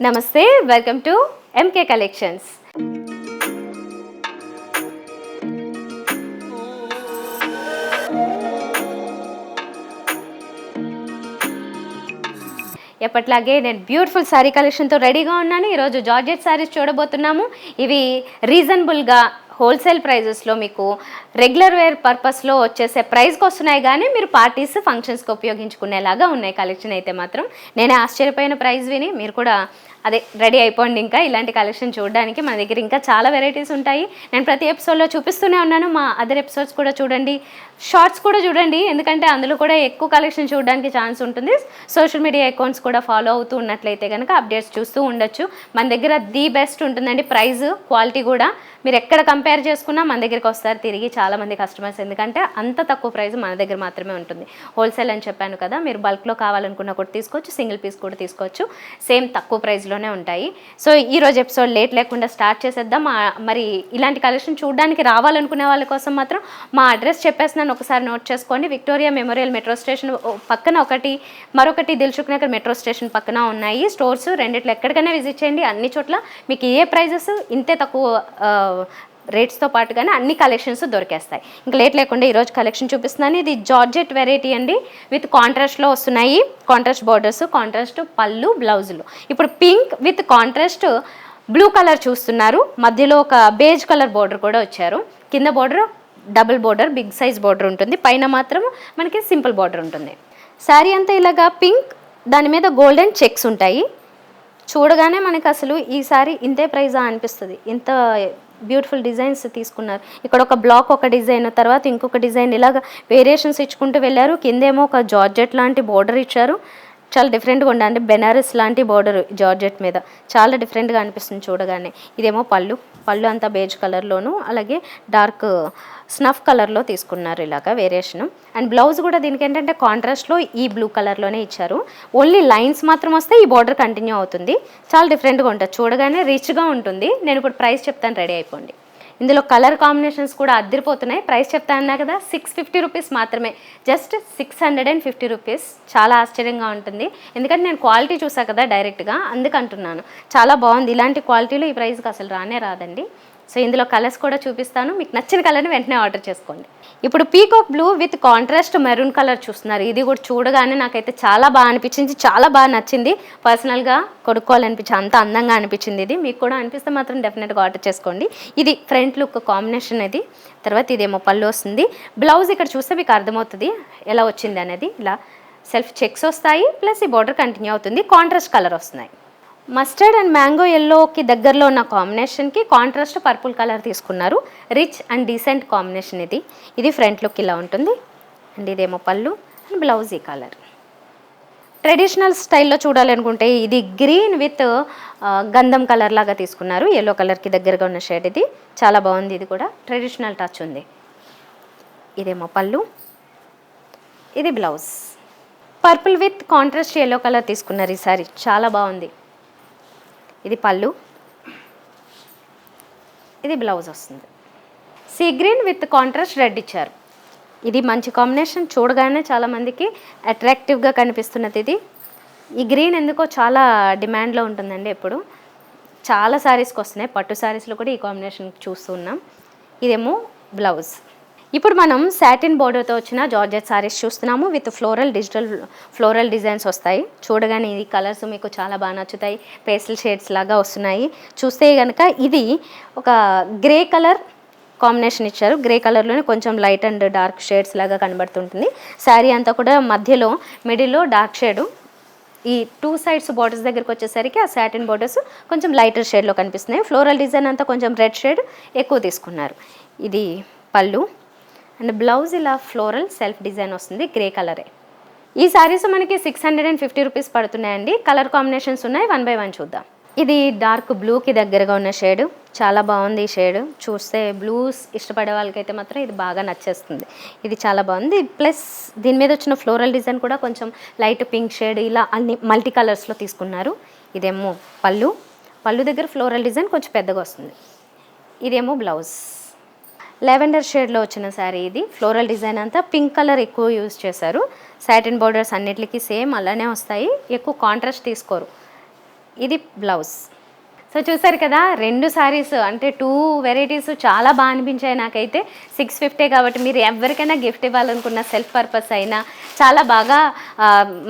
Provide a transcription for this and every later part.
నమస్తే, welcome to MK collections. ఎప్పట్లాగే నేను బ్యూటిఫుల్ శారీ కలెక్షన్తో రెడీగా ఉన్నాను. ఈరోజు జార్జెట్ శారీస్ చూడబోతున్నాము. ఇవి రీజనబుల్గా హోల్సేల్ ప్రైజెస్లో మీకు రెగ్యులర్ వేర్ పర్పస్లో వచ్చేసే ప్రైస్కి వస్తున్నాయి, కానీ మీరు పార్టీస్ ఫంక్షన్స్కి ఉపయోగించుకునేలాగా ఉన్నాయి. కలెక్షన్ అయితే మాత్రం నేనే ఆశ్చర్యపోయిన ప్రైస్ విని మీరు కూడా అదే రెడీ అయిపోండి. ఇంకా ఇలాంటి కలెక్షన్ చూడడానికి మన దగ్గర ఇంకా చాలా వెరైటీస్ ఉంటాయి. నేను ప్రతి ఎపిసోడ్లో చూపిస్తూనే ఉన్నాను. మా అదర్ ఎపిసోడ్స్ కూడా చూడండి, షార్ట్స్ కూడా చూడండి, ఎందుకంటే అందులో కూడా ఎక్కువ కలెక్షన్ చూడడానికి ఛాన్స్ ఉంటుంది. సోషల్ మీడియా అకౌంట్స్ కూడా ఫాలో అవుతూ ఉన్నట్లయితే కనుక అప్డేట్స్ చూస్తూ ఉండొచ్చు. మన దగ్గర ది బెస్ట్ ఉంటుందండి. ప్రైస్, క్వాలిటీ కూడా మీరు ఎక్కడ కంపేర్ చేసుకున్నా మన దగ్గరికి వస్తారు తిరిగి చాలామంది కస్టమర్స్, ఎందుకంటే అంత తక్కువ ప్రైస్ మన దగ్గర మాత్రమే ఉంటుంది. హోల్సేల్ అని చెప్పాను కదా, మీరు బల్క్లో కావాలనుకున్నా కూడా తీసుకోవచ్చు, సింగిల్ పీస్ కూడా తీసుకోవచ్చు, సేమ్ తక్కువ ప్రైస్లోనే ఉంటాయి. సో ఈరోజు ఎపిసోడ్ లేట్ లేకుండా స్టార్ట్ చేసేద్దాం. మరి ఇలాంటి కలెక్షన్ చూడడానికి రావాలనుకునే వాళ్ళ కోసం మాత్రం మా అడ్రస్ చెప్పేస్తున్నాను, ఒకసారి నోట్ చేసుకోండి. విక్టోరియా మెమోరియల్ మెట్రో స్టేషన్ పక్కన ఒకటి, మరొకటి దిల్సుఖ్ నగర్ మెట్రో స్టేషన్ పక్కన ఉన్నాయి స్టోర్స్. రెండిట్లో ఎక్కడికైనా విజిట్ చేయండి. అన్ని చోట్ల మీకు ఏ ప్రైజెస్ ఇంతే తక్కువ రేట్స్తో పాటుగానే అన్ని కలెక్షన్స్ దొరికేస్తాయి. ఇంకా లేట్ లేకుండా ఈరోజు కలెక్షన్ చూపిస్తున్నాను. ఇది జార్జెట్ వెరైటీ అండి, విత్ కాంట్రాస్ట్లో వస్తున్నాయి. కాంట్రాస్ట్ బోర్డర్స్, కాంట్రాస్ట్ పళ్ళు, బ్లౌజులు. ఇప్పుడు pink with contrast blue colour చూస్తున్నారు. మధ్యలో ఒక బేజ్ కలర్ బోర్డర్ కూడా వచ్చారు. కింద border double border, big size border ఉంటుంది, పైన మాత్రం మనకి సింపుల్ బోర్డర్ ఉంటుంది. శారీ అంతా ఇలాగా పింక్, దాని మీద గోల్డెన్ చెక్స్ ఉంటాయి. చూడగానే మనకి అసలు ఈ సారీ ఇంతే ప్రైజా అనిపిస్తుంది, ఇంత బ్యూటిఫుల్ డిజైన్స్ తీసుకున్నారు. ఇక్కడ ఒక బ్లాక్ ఒక డిజైన్, తర్వాత ఇంకొక డిజైన్, ఇలాగ వేరియేషన్స్ ఇచ్చుకుంటూ వెళ్ళారు. కిందేమో ఒక జార్జెట్ లాంటి బోర్డర్ ఇచ్చారు, చాలా డిఫరెంట్గా ఉండండి. బెనారస్ లాంటి బోర్డర్ జార్జెట్ మీద చాలా డిఫరెంట్గా అనిపిస్తుంది చూడగానే. ఇదేమో పళ్ళు, పళ్ళు అంతా బేజ్ కలర్లోను, అలాగే డార్క్ స్నఫ్ కలర్లో తీసుకున్నారు ఇలాగా వేరియేషను. అండ్ బ్లౌజ్ కూడా దీనికి ఏంటంటే కాంట్రాస్ట్లో ఈ బ్లూ కలర్లోనే ఇచ్చారు. ఓన్లీ లైన్స్ మాత్రం వస్తే ఈ బోర్డర్ కంటిన్యూ అవుతుంది. చాలా డిఫరెంట్గా ఉంటుంది, చూడగానే రిచ్గా ఉంటుంది. నేను ఇప్పుడు ప్రైస్ చెప్తాను, రెడీ అయిపోండి. ఇందులో కలర్ కాంబినేషన్స్ కూడా అద్దరిపోతున్నాయి. ప్రైస్ చెప్తా అన్నా కదా, 650 రూపీస్ మాత్రమే, జస్ట్ 650 రూపీస్. చాలా ఆశ్చర్యంగా ఉంటుంది, ఎందుకంటే నేను క్వాలిటీ చూసా కదా డైరెక్ట్గా, అందుకంటున్నాను. చాలా బాగుంది. ఇలాంటి క్వాలిటీలో ఈ ప్రైస్కి అసలు రానే రాదండి. సో ఇందులో కలర్స్ కూడా చూపిస్తాను, మీకు నచ్చిన కలర్ని వెంటనే ఆర్డర్ చేసుకోండి. ఇప్పుడు peacock blue with contrast maroon colour చూస్తున్నారు. ఇది కూడా చూడగానే నాకైతే చాలా బాగా అనిపించింది, చాలా బాగా నచ్చింది. పర్సనల్గా కొనుక్కోవాలనిపించింది, అంత అందంగా అనిపించింది. ఇది మీకు కూడా అనిపిస్తే మాత్రం డెఫినెట్గా ఆర్డర్ చేసుకోండి. ఇది ఫ్రంట్ లుక్ కాంబినేషన్ ఇది. తర్వాత ఇదేమో పళ్ళు వస్తుంది. బ్లౌజ్ ఇక్కడ చూస్తే మీకు అర్థమవుతుంది ఎలా వచ్చింది అనేది. ఇలా సెల్ఫ్ చెక్స్ వస్తాయి, ప్లస్ ఈ బార్డర్ కంటిన్యూ అవుతుంది. కాంట్రాస్ట్ కలర్ వస్తున్నాయి. మస్టర్డ్ అండ్ మ్యాంగో ఎల్లోకి దగ్గరలో ఉన్న కాంబినేషన్కి కాంట్రాస్ట్ పర్పుల్ కలర్ తీసుకున్నారు. రిచ్ అండ్ డీసెంట్ కాంబినేషన్ ఇది. ఇది ఫ్రంట్ లుక్ ఇలా ఉంటుంది. అండ్ ఇదేమో పళ్ళు, అండ్ బ్లౌజ్ ఈ కలర్. ట్రెడిషనల్ స్టైల్లో చూడాలనుకుంటే ఇది గ్రీన్ విత్ గంధం కలర్ లాగా తీసుకున్నారు. ఎల్లో కలర్కి దగ్గరగా ఉన్న షేడ్ ఇది. చాలా బాగుంది, ఇది కూడా ట్రెడిషనల్ టచ్ ఉంది. ఇదేమో పళ్ళు, ఇది blouse. Purple with contrast yellow colour తీసుకున్నారు ఈ సారీ, చాలా బాగుంది. ఇది పళ్ళు, ఇది బ్లౌజ్ వస్తుంది. Sea green with contrast red ఇచ్చారు. ఇది మంచి కాంబినేషన్, చూడగానే చాలామందికి అట్రాక్టివ్గా కనిపిస్తున్నది ఇది. ఈ గ్రీన్ ఎందుకో చాలా డిమాండ్లో ఉంటుందండి ఎప్పుడు. చాలా శారీస్కి వస్తున్నాయి, పట్టు శారీస్లో కూడా ఈ కాంబినేషన్ చూస్తూ ఉన్నాం. ఇదేమో బ్లౌజ్. ఇప్పుడు మనం సాటిన్ బోర్డర్తో వచ్చిన జార్జెట్ శారీస్ చూస్తున్నాము. విత్ డిజిటల్ ఫ్లోరల్ డిజైన్స్ వస్తాయి. చూడగానే ఈ కలర్స్ మీకు చాలా బాగా నచ్చుతాయి. పేస్టల్ షేడ్స్ లాగా వస్తున్నాయి. చూస్తే కనుక ఇది ఒక గ్రే కలర్ కాంబినేషన్ ఇచ్చారు. గ్రే కలర్లోనే కొంచెం లైట్ అండ్ డార్క్ షేడ్స్ లాగా కనబడుతుంటుంది. శారీ అంతా కూడా మధ్యలో మిడిల్లో డార్క్ షేడు. ఈ టూ సైడ్స్ బార్డర్స్ దగ్గరికి వచ్చేసరికి ఆ సాటిన్ బార్డర్స్ కొంచెం లైటర్ షేడ్లో కనిపిస్తున్నాయి. ఫ్లోరల్ డిజైన్ అంతా కొంచెం రెడ్ షేడ్ ఎక్కువ తీసుకున్నారు. ఇది పళ్ళు, అండ్ బ్లౌజ్ ఇలా ఫ్లోరల్ సెల్ఫ్ డిజైన్ వస్తుంది, గ్రే కలరే. ఈ శారీస్ మనకి 650 రూపీస్ పడుతున్నాయండి. కలర్ కాంబినేషన్స్ ఉన్నాయి, 1 by 1 చూద్దాం. ఇది డార్క్ బ్లూకి దగ్గరగా ఉన్న షేడు, చాలా బాగుంది ఈ షేడు. చూస్తే బ్లూస్ ఇష్టపడే వాళ్ళకైతే మాత్రం ఇది బాగా నచ్చేస్తుంది. ఇది చాలా బాగుంది. ప్లస్ దీని మీద వచ్చిన ఫ్లోరల్ డిజైన్ కూడా కొంచెం లైట్ పింక్ షేడ్, ఇలా అన్ని మల్టీ కలర్స్లో తీసుకున్నారు. ఇదేమో పళ్ళు, పళ్ళు దగ్గర ఫ్లోరల్ డిజైన్ కొంచెం పెద్దగా వస్తుంది. ఇదేమో బ్లౌజ్. లెవెండర్ షేడ్లో వచ్చిన శారీ ఇది. ఫ్లోరల్ డిజైన్ అంతా పింక్ కలర్ ఎక్కువ యూజ్ చేశారు. సాటిన్ బోర్డర్స్ అన్నిటికీ సేమ్ అలానే వస్తాయి, ఎక్కువ కాంట్రాస్ట్ తీసుకోరు. ఇది బ్లౌజ్. సో చూసారు కదా, 2 సారీస్ అంటే 2 వెరైటీస్ చాలా బాగా అనిపించాయి నాకైతే. 650 కాబట్టి మీరు ఎవరికైనా గిఫ్ట్ ఇవ్వాలనుకున్న సెల్ఫ్ పర్పస్ అయినా చాలా బాగా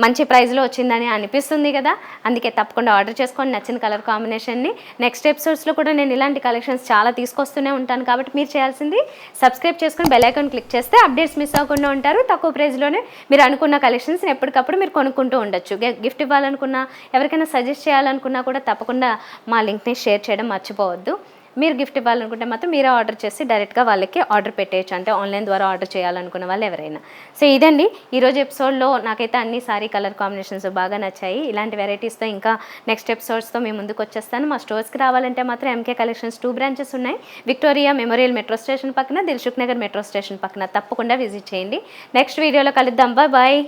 మంచి ప్రైస్లో వచ్చిందని అనిపిస్తుంది కదా. అందుకే తప్పకుండా ఆర్డర్ చేసుకోండి నచ్చిన కలర్ కాంబినేషన్ని. నెక్స్ట్ ఎపిసోడ్స్లో కూడా నేను ఇలాంటి కలెక్షన్స్ చాలా తీసుకొస్తూనే ఉంటాను కాబట్టి మీరు చేయాల్సింది సబ్స్క్రైబ్ చేసుకుని బెల్ ఐకాన్ క్లిక్ చేస్తే అప్డేట్స్ మిస్ అవ్వకుండా ఉంటారు. తక్కువ ప్రైస్లోనే మీరు అనుకున్న కలెక్షన్స్ని ఎప్పటికప్పుడు మీరు కొనుక్కుంటూ ఉండొచ్చు. గిఫ్ట్ ఇవ్వాలనుకున్నా, ఎవరికైనా సజెస్ట్ చేయాలనుకున్నా కూడా తప్పకుండా మా లింక్ని షేర్ చేయడం మర్చిపోవద్దు. మీరు గిఫ్ట్ ఇవ్వాలనుకుంటే మాత్రం మీరే ఆర్డర్ చేసి డైరెక్ట్గా వాళ్ళకి ఆర్డర్ పెట్టేయచ్చు, అంటే ఆన్లైన్ ద్వారా ఆర్డర్ చేయాలనుకున్న వాళ్ళు ఎవరైనా. సో ఇదండి ఈరోజు ఎపిసోడ్లో. నాకైతే అన్ని సారీ కలర్ కాంబినేషన్స్ బాగా నచ్చాయి. ఇలాంటి వెరైటీస్తో ఇంకా నెక్స్ట్ ఎపిసోడ్స్తో మేము ముందుకు వచ్చేస్తాను. మా స్టోర్స్కి రావాలంటే మాత్రం ఎంకే కలెక్షన్స్ 2 బ్రాంచెస్ ఉన్నాయి. విక్టోరియా మెమోరియల్ మెట్రో స్టేషన్ పక్కన, దిల్సుఖ్ నగర్ మెట్రో స్టేషన్ పక్కన. తప్పకుండా విజిట్ చేయండి. నెక్స్ట్ వీడియోలో కలుద్దాం. బాయ్.